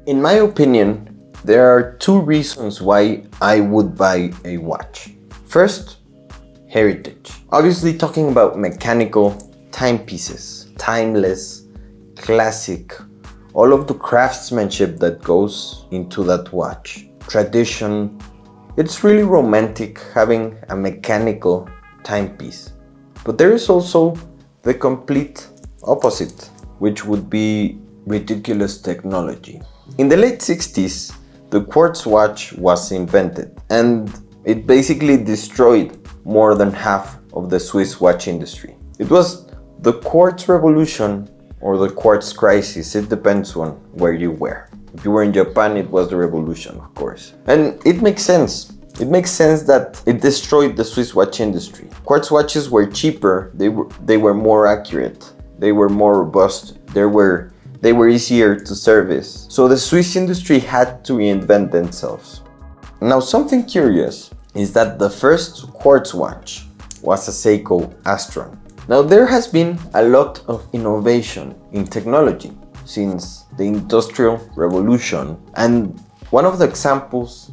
In my opinion, there are two reasons why I would buy a watch. First, heritage. Obviously talking about mechanical timepieces, timeless, classic, all of the craftsmanship that goes into that watch. Tradition. It's really romantic having a mechanical timepiece. But there is also the complete opposite, which would be ridiculous technology. In the late 60s, the quartz watch was invented, and it basically destroyed more than half of the Swiss watch industry. It was the quartz revolution or the quartz crisis. It depends on where you were. If you were in Japan, it was the revolution, of course. And it makes sense. It makes sense that it destroyed the Swiss watch industry. Quartz watches were cheaper, they were more accurate, they were more robust, they were easier to service. So the Swiss industry had to reinvent themselves. Now, something curious is that the first quartz watch was a Seiko Astron. Now, there has been a lot of innovation in technology since the Industrial Revolution, and one of the examples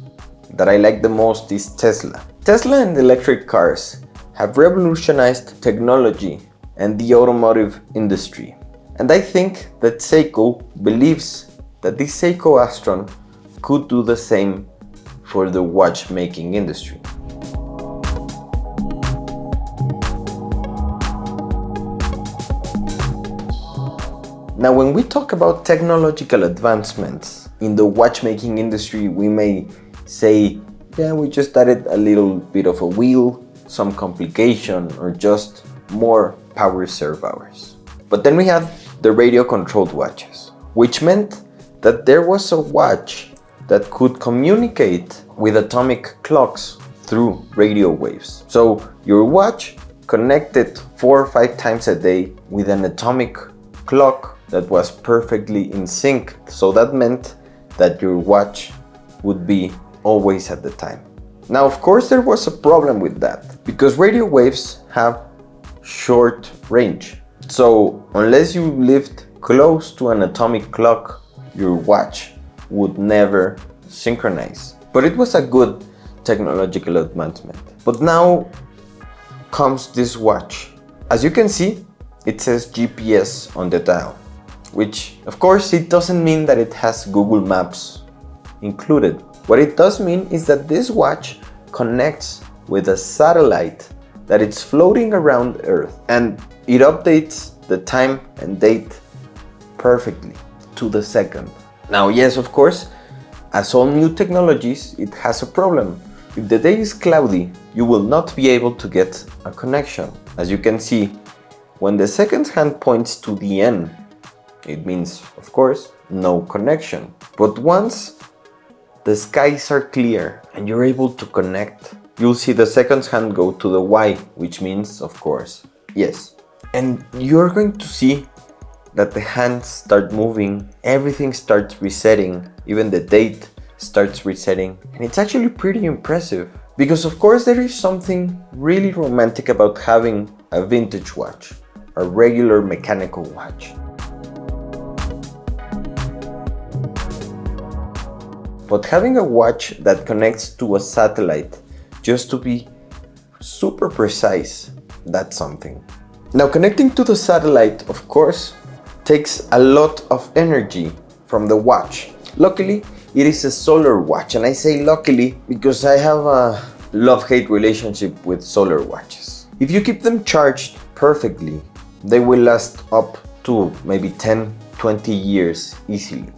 that I like the most is Tesla. Tesla and electric cars have revolutionized technology and the automotive industry. And I think that Seiko believes that this Seiko Astron could do the same for the watchmaking industry. Now, when we talk about technological advancements in the watchmaking industry, we may say, yeah, we just added a little bit of a wheel, some complication, or just more power serve hours. But then we have the radio-controlled watches, which meant that there was a watch that could communicate with atomic clocks through radio waves. So your watch connected 4 or 5 times a day with an atomic clock that was perfectly in sync. So that meant that your watch would be always at the time. Now, of course, there was a problem with that because radio waves have short range. So unless you lived close to an atomic clock, your watch would never synchronize. But it was a good technological advancement. But now comes this watch. As you can see, it says GPS on the dial, which of course it doesn't mean that it has Google Maps included. What it does mean is that this watch connects with a satellite that is floating around Earth, and it updates the time and date perfectly to the second. Now, yes, of course, as all new technologies, it has a problem. If the day is cloudy, you will not be able to get a connection. As you can see, when the second hand points to the end, it means, of course, no connection. But once the skies are clear and you're able to connect, you'll see the second hand go to the Y, which means, of course, yes. And you're going to see that the hands start moving, everything starts resetting, even the date starts resetting. And it's actually pretty impressive because, of course, there is something really romantic about having a vintage watch, a regular mechanical watch. But having a watch that connects to a satellite just to be super precise, that's something. Now, connecting to the satellite, of course, takes a lot of energy from the watch. Luckily, it is a solar watch, and I say luckily because I have a love-hate relationship with solar watches. If you keep them charged perfectly, they will last up to maybe 10, 20 years easily.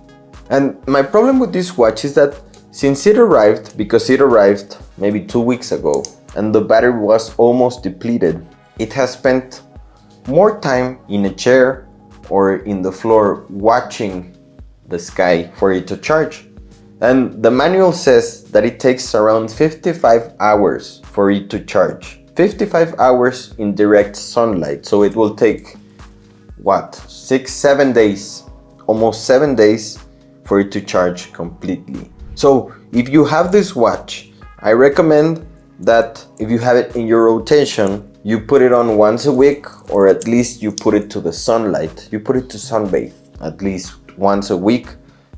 And my problem with this watch is that since it arrived, because it arrived maybe 2 weeks ago, and the battery was almost depleted, it has spent more time in a chair or in the floor watching the sky for it to charge. And the manual says that it takes around 55 hours for it to charge. 55 hours in direct sunlight, so it will take, what, 6-7 days, almost 7 days for it to charge completely. So if you have this watch, I recommend that if you have it in your rotation, you put it on once a week, or at least you put it to the sunlight. You put it to sunbathe at least once a week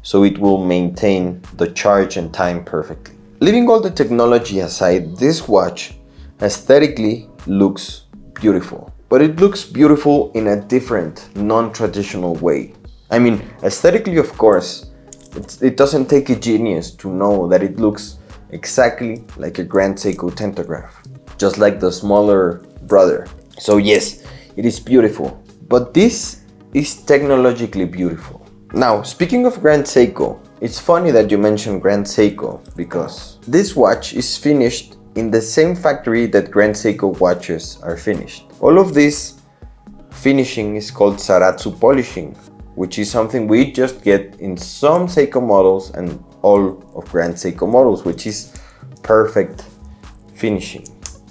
so it will maintain the charge and time perfectly. Leaving all the technology aside, this watch aesthetically looks beautiful, but it looks beautiful in a different, non-traditional way. I mean, aesthetically, of course, it doesn't take a genius to know that it looks exactly like a Grand Seiko Tentograph, just like the smaller brother. So yes, it is beautiful, but this is technologically beautiful. Now, speaking of Grand Seiko, it's funny that you mentioned Grand Seiko, because this watch is finished in the same factory that Grand Seiko watches are finished. All of this finishing is called Zaratsu polishing, which is something we just get in some Seiko models and all of Grand Seiko models, which is perfect finishing.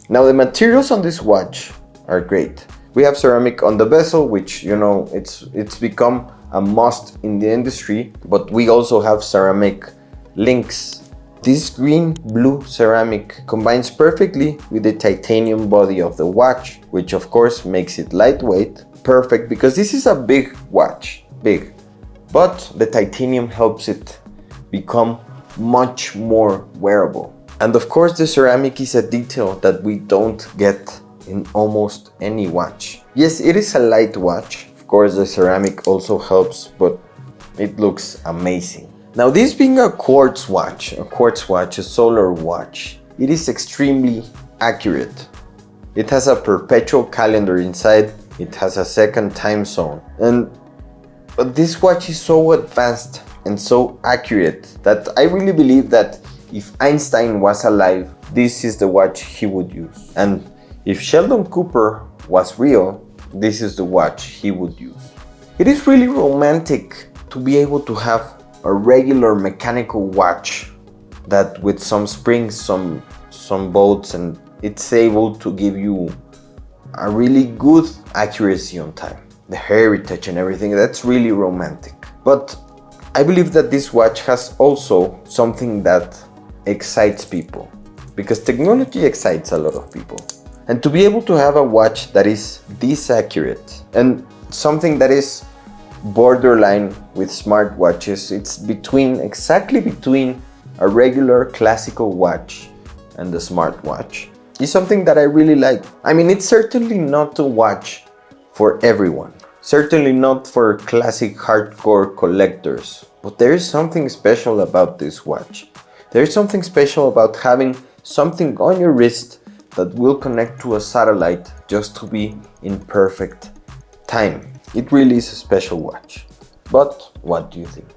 Now, the materials on this watch are great. We have ceramic on the bezel, which, you know, it's become a must in the industry, but we also have ceramic links. This green-blue ceramic combines perfectly with the titanium body of the watch, which of course makes it lightweight, perfect, because this is a big watch, big, but the titanium helps it become much more wearable. And of course, the ceramic is a detail that we don't get in almost any watch. Yes, it is a light watch. Of course, the ceramic also helps, but it looks amazing. Now, this being a quartz watch, a solar watch, it is extremely accurate. It has a perpetual calendar inside. It has a second time zone. But this watch is so advanced and so accurate that I really believe that if Einstein was alive, this is the watch he would use. And if Sheldon Cooper was real, this is the watch he would use. It is really romantic to be able to have a regular mechanical watch that with some springs, some bolts, and it's able to give you a really good accuracy on time. The heritage and everything, that's really romantic. But I believe that this watch has also something that excites people, because technology excites a lot of people. And to be able to have a watch that is this accurate and something that is borderline with smartwatches, it's exactly between a regular classical watch and the smartwatch, is something that I really like. I mean, it's certainly not a watch for everyone, certainly not for classic hardcore collectors, but there is something special about this watch. There is something special about having something on your wrist that will connect to a satellite just to be in perfect time. It really is a special watch. But what do you think?